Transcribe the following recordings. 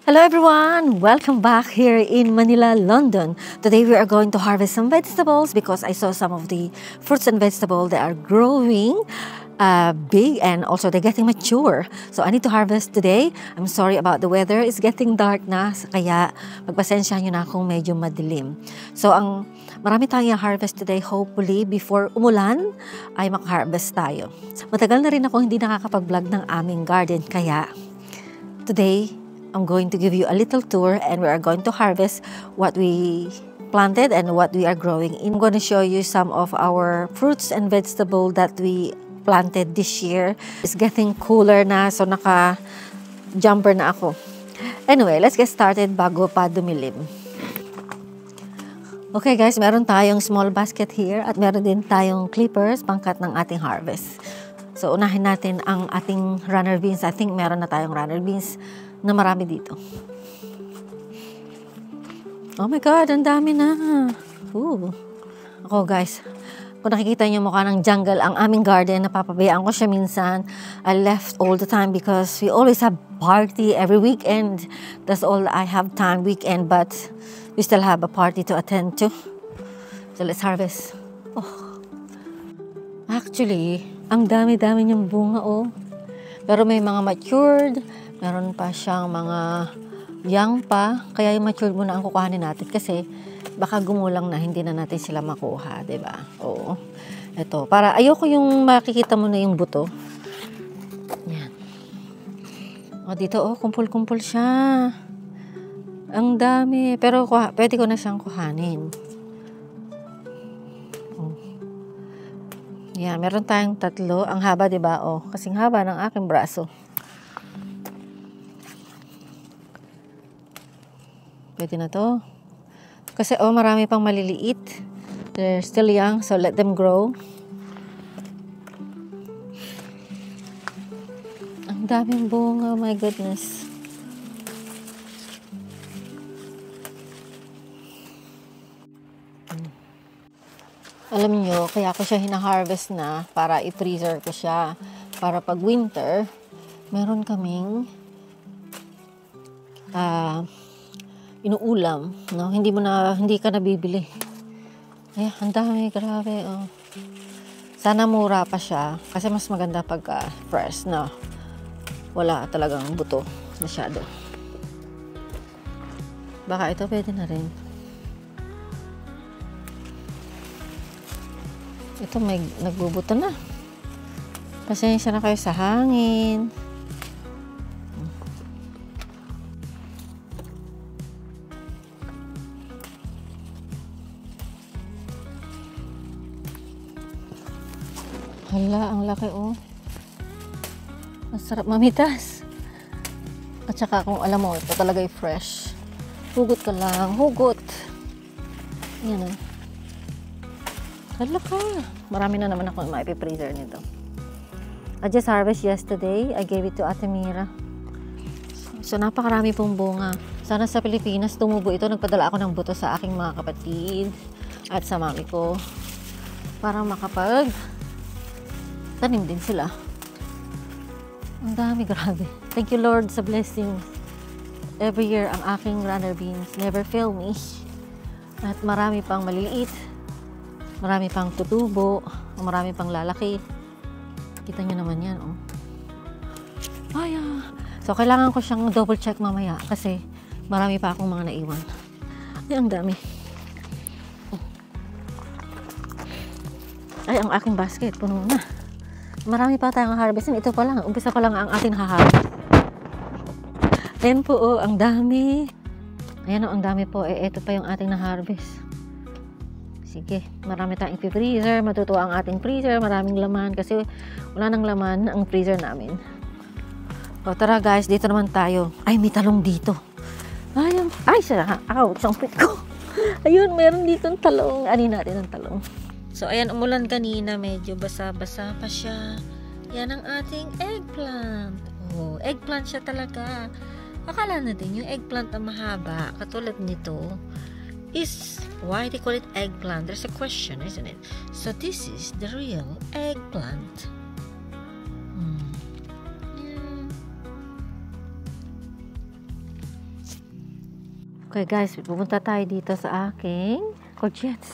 Hello everyone! Welcome back here in Manila, London. Today we are going to harvest some vegetables because I saw some of the fruits and vegetables that are growing big and also they're getting mature. So I need to harvest today. I'm sorry about the weather. It's getting dark na kaya magpasensyahan nyo na kung medyo madilim. So marami tayong harvest today. Hopefully before umulan ay makaharvest tayo. Matagal na rin ako hindi nakakapag-vlog ng aming garden kaya today I'm going to give you a little tour and we are going to harvest what we planted and what we are growing. I'm going to show you some of our fruits and vegetables that we planted this year. It's getting cooler na, so naka-jumper na ako. Anyway, let's get started bago pa dumilim. Okay guys, meron tayong small basket here at meron din tayong clippers pangkat ng ating harvest. So unahin natin ang ating runner beans. I think meron na tayong runner beans na marami dito. Oh my God, ang dami na. Ako guys, kung nakikita niyo mukha ng jungle ang aming garden, napapabayaan ko siya minsan. I left all the time because we always have party every weekend. That's all I have time weekend, but we still have a party to attend to. So let's harvest. Oh. Actually, ang dami-dami niyang bunga Pero may mga matured, meron pa siyang mga young pa, kaya yung matured muna ang kukuhanin natin kasi baka gumulang na hindi na natin sila makuha, 'di ba? Oo. Ito, para ayoko yung makikita mo na yung buto. Yan. Dito kumpul-kumpul siya. Ang dami, pero pwede ko na siyang kuhanin. Yan, meron tayong tatlo. Ang haba, 'di ba? Kasing haba ng aking braso. Pwede na to. Kasi marami pang maliliit. They're still young, so let them grow. Ang daming bunga, oh my goodness. Alam nyo, kaya ko siya hina-harvest na para i-freezer ko siya. Para pag winter, meron kaming inuulam, no? Hindi ka nabibili. Ay, ang dami, grabe, Sana mura pa siya kasi mas maganda pagka fresh na wala talagang buto masyado. Baka ito pwede na rin. Ito may nagbubuto na. Pasensya na kayo sa hangin. Hala, ang laki Masarap mamitas. At saka kung alam mo, ito talaga fresh. Hugot ka lang, hugot. Yan Hala ka. Marami na naman ako maipi-freezer nito. I just harvest yesterday. I gave it to Ate Mira. So, napakarami pong bunga. Sana sa Pilipinas tumubo ito. Nagpadala ako ng buto sa aking mga kapatid at sa mami ko para tanim din sila. Ang dami, grabe. Thank you Lord sa blessing. Every year ang aking runner beans never fail me. At marami pang maliliit, marami pang tutubo, marami pang lalaki. Kita nyo naman yan, So kailangan ko siyang double check mamaya kasi marami pa akong mga naiwan. Ay, ang dami. Ay, ang aking basket puno na. Marami pa tayong harvestin. Ito pa lang. Umpisa pa lang ang ating haharvest. Ayan po, ang dami. Ayan ang dami po. Ito pa yung ating na-harvest. Sige, marami tayong i-freezer. Matutuwa ang ating freezer. Maraming laman kasi wala nang laman ang freezer namin. Tara guys, dito naman tayo. Ay, may talong dito. Ay, siya. Ouch, ang pit ko. Ayun, meron dito ang talong. Anin natin ang talong. So, ayan, umulan kanina. Medyo basa-basa pa siya. Yan ang ating eggplant. Eggplant siya talaga. Akala natin yung eggplant na mahaba, katulad nito, is why they call it eggplant. There's a question, isn't it? So, this is the real eggplant. Okay guys, pupunta tayo dito sa aking courgettes.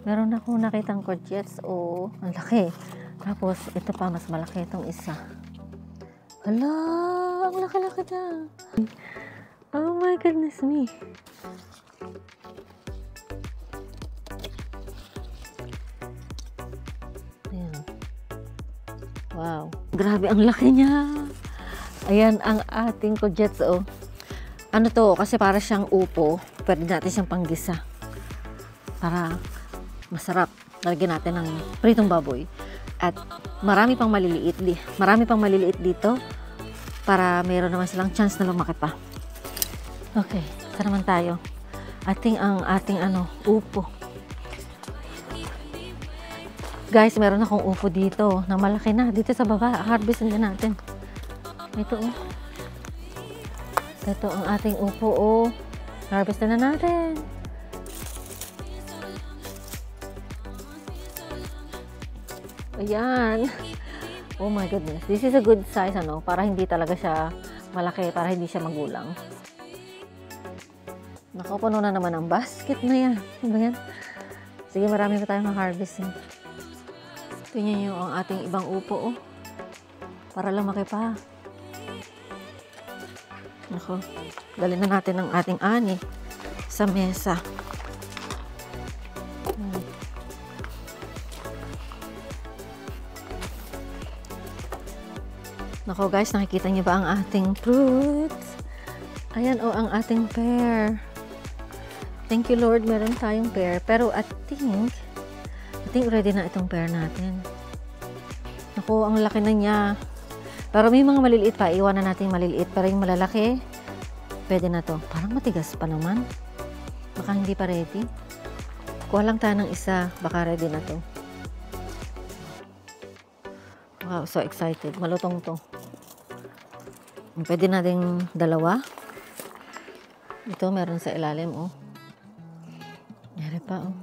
Meron akong nakitang courgettes. Oh, ang laki. Tapos, ito pa, mas malaki itong isa. Hala, ang laki-laki na. Oh my goodness me. Ayan. Wow. Grabe, ang laki niya. Ayan ang ating courgettes. Oh. Ano to? Kasi para siyang upo. Pwede natin siyang panggisa. Para masarap. Lagyan natin ng pritong baboy. At marami pang maliliit. Marami pang maliliit dito. Para mayroon naman silang chance na lumaki pa. Okay. Ito naman tayo. Ating upo. Guys, meron akong upo dito. Na malaki na. Dito sa baba. Harvestin din natin. Ito oh. Ito ang ating upo, oh. Harvest na natin. Ayan. Oh my goodness. This is a good size, ano, para hindi talaga siya malaki, para hindi siya magulang. Nakapuno na naman ang basket na yan. Ano yan? Sige, marami pa tayong harvesting. Tingnan nyo ang ating ibang upo, oh. Para lumaki pa. Nako, dalhin na natin ang ating ani sa mesa. Nako guys, nakikita niyo ba ang ating fruits? Ayan oh, ang ating pear. Thank you Lord, meron tayong pear. Pero I think ready na itong pear natin. Nako, ang laki na niya. Pero may mga maliliit pa, iwanan natin maliliit. Pero yung malalaki, pwede na to. Parang matigas pa naman. Baka hindi pa ready. Kuha lang tayo ng isa, baka ready na to. Wow, so excited. Malutong to. Pwede na ding dalawa. Ito, meron sa ilalim, oh. Meron pa, oh.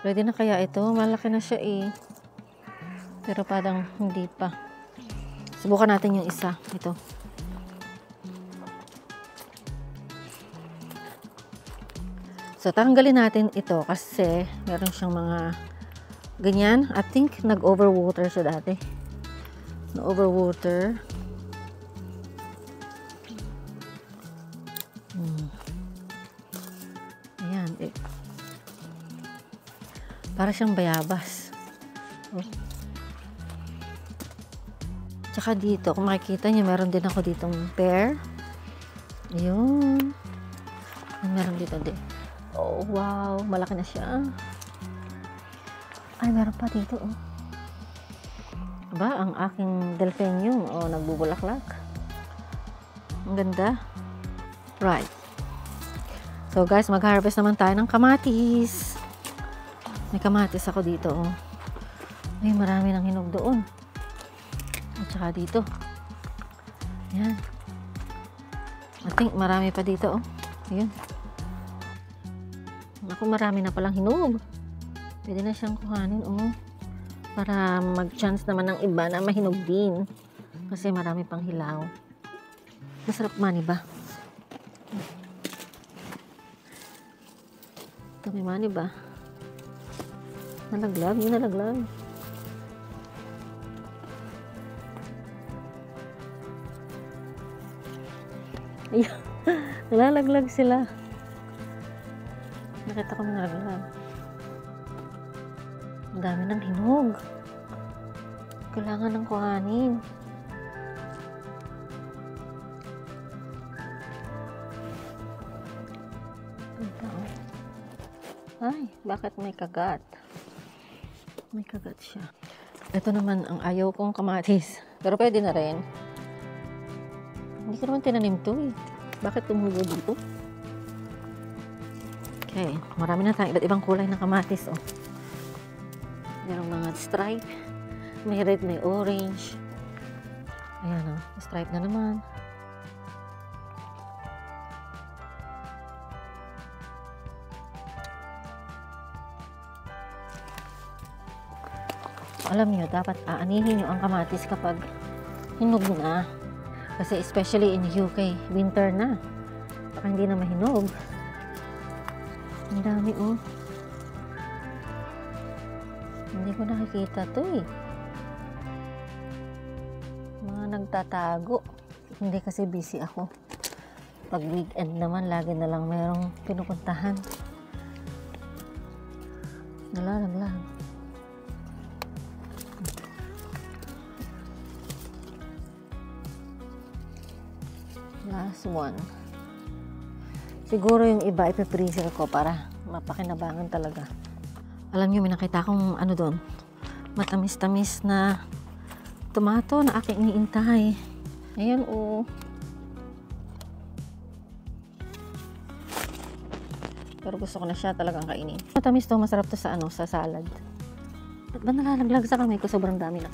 Ready na kaya ito? Malaki na siya, eh. Pero parang hindi pa. Subukan natin yung isa. Ito. So, tanggalin natin ito kasi meron siyang mga ganyan. I think nag-overwater siya dati. Na-overwater. Ayan. Para siyang bayabas. Oh. Tsaka dito, kung makikita niyo, meron din ako ditong pear. Ayun. Meron dito din. Oh, wow. Malaki na siya. Ay, meron pa dito, oh. Aba, ang aking delphinium, oh, nagbubulaklak. Ang ganda. Right. So, guys, mag-harvest naman tayo ng kamatis. May kamatis ako dito, oh. Ay, marami nang hinog doon. At saka dito. Ayan. I think marami pa dito, oh. Ayan. Ako, marami na palang hinog. Pwede na siyang kuhanin, oh. Para mag-chance naman ng iba na mahinog din. Kasi marami pang hilaw. Masarap man, iba. Ito, may man, iba. Nalaglag, yun nalaglag. Ayan. Nalalaglag sila. Nakita ko nalaglag. Ang dami ng hinog. Kailangan ng kuhanin. Ay, bakit may kagat? May kagat siya. Ito naman ang ayaw kong kamatis. Pero pwede na rin. Hindi ko naman tinanim to, eh. Bakit tumubo dito? Okay, marami na tayong iba't ibang kulay ng kamatis, oh. Merong mga stripe. May red, may orange. Ayan, oh. Stripe na naman. Alam niyo, dapat aanihin niyo ang kamatis kapag hinog na. Kasi especially in UK, winter na. Baka hindi na mahinog. Ang dami oh. Hindi ko nakikita to eh. Mga nagtatago. Hindi kasi busy ako. Pag weekend naman, lagi na lang merong pinupuntahan. Nalalaglag. Last one. Siguro yung iba ipipreser ko para mapakinabangan talaga. Alam niyo, may nakita akong ano doon. Matamis-tamis na tomato na aking iniintay. Ayan oh. Pero gusto ko na siya talagang kainin. Matamis to, masarap to sa ano, sa salad. Ba't ba nalalaglag sa kamay ko? Sobrang dami na.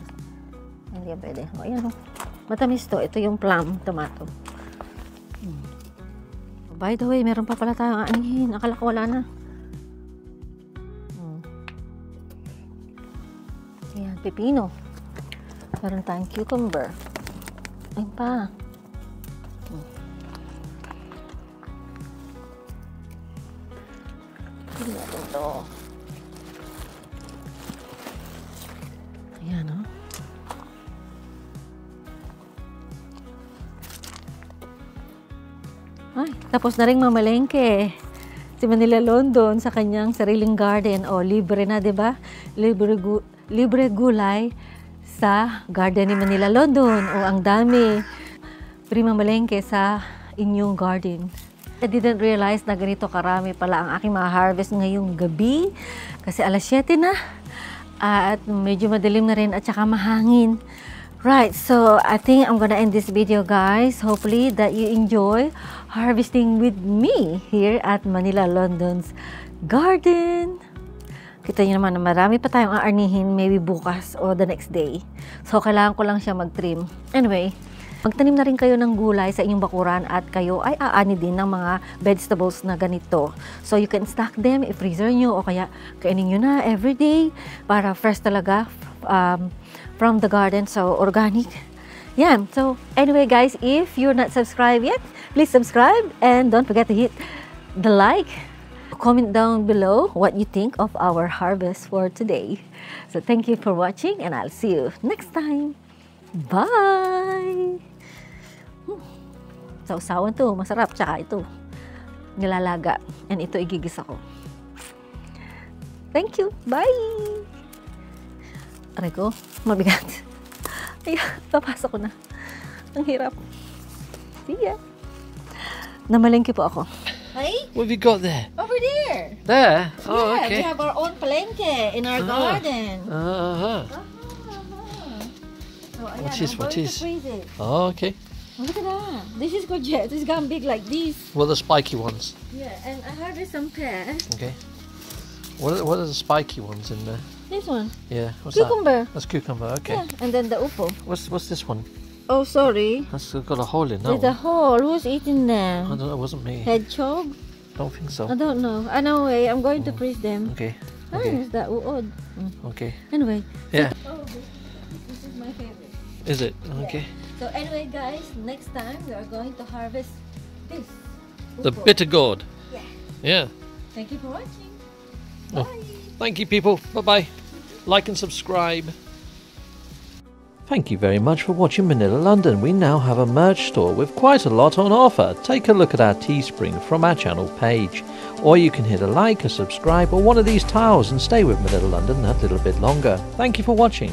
Hindi yan pwede. O, ayan o. Matamis to. Ito yung plum tomato. By the way, meron pa pala tayong aanihin. Akala ko wala na. Ayan, pepino. Meron tayong cucumber. Ayun pa. Hindi natin ito. Ayan o. Ay, tapos na rin mamalengke si Manila London sa kanyang sariling garden. O, libre na, di ba? Libre gulay sa garden ni Manila London. O, ang dami. Free mamalengke sa inyong garden. I didn't realize na ganito karami pala ang aking ma-harvest ngayong gabi. Kasi alas 7 na. At medyo madilim na rin at saka mahangin. Right, so I think I'm gonna end this video, guys. Hopefully that you enjoy harvesting with me here at Manila London's garden. Kita nyo naman na marami pa tayong aarnihin maybe bukas o the next day. So kailangan ko lang siya mag-trim. Anyway, magtanim na rin kayo ng gulay sa inyong bakuran at kayo ay aani din ng mga vegetables na ganito. So you can stock them, i-freezer nyo o kaya kainin nyo na everyday para fresh talaga from the garden, so organic. Yeah, so anyway guys, if you're not subscribed yet, please subscribe and don't forget to hit the like. Comment down below what you think of our harvest for today. So thank you for watching and I'll see you next time. Bye! Sausawan to, masarap, tsaka ito nilalaga and ito igigisa ko. Thank you, bye! Aray ko, mabigat. Ayan, papasok ko na. Ang hirap. See ya. Namalengke po ako. Hey? What have you got there? Over there. There? Oh, yeah, okay. we have our own palengke in our garden. So, ayan, What is? I'm going to freeze it. Oh, okay. Oh, look at that. This is gorgeous. It's gotten big like this. What are the spiky ones? Yeah, and I harvest some pears. Okay. What are the spiky ones in there? This one. Yeah. What's Cucumber. that? That's cucumber. Okay. Yeah, and then the upo. What's this one? Oh, sorry. That's got a hole in that There's a one. hole. Who's eating I them? don't know. It wasn't me. Hedgehog? Don't think so. I don't know. Anyway, I'm going to freeze them. Okay. Ah, Okay. is that odd? Okay. Anyway. Yeah. Oh, this is my favorite. Is it? Okay. So anyway, guys, next time we are going to harvest this. The upo. bitter gourd. Yeah. Yeah. Thank you for watching. Oh. Bye. Thank you, people. Bye-bye. Like and subscribe. Thank you very much for watching Manila London. We now have a merch store with quite a lot on offer. Take a look at our Teespring from our channel page. Or you can hit a like, a subscribe or one of these tiles and stay with Manila London that little bit longer. Thank you for watching.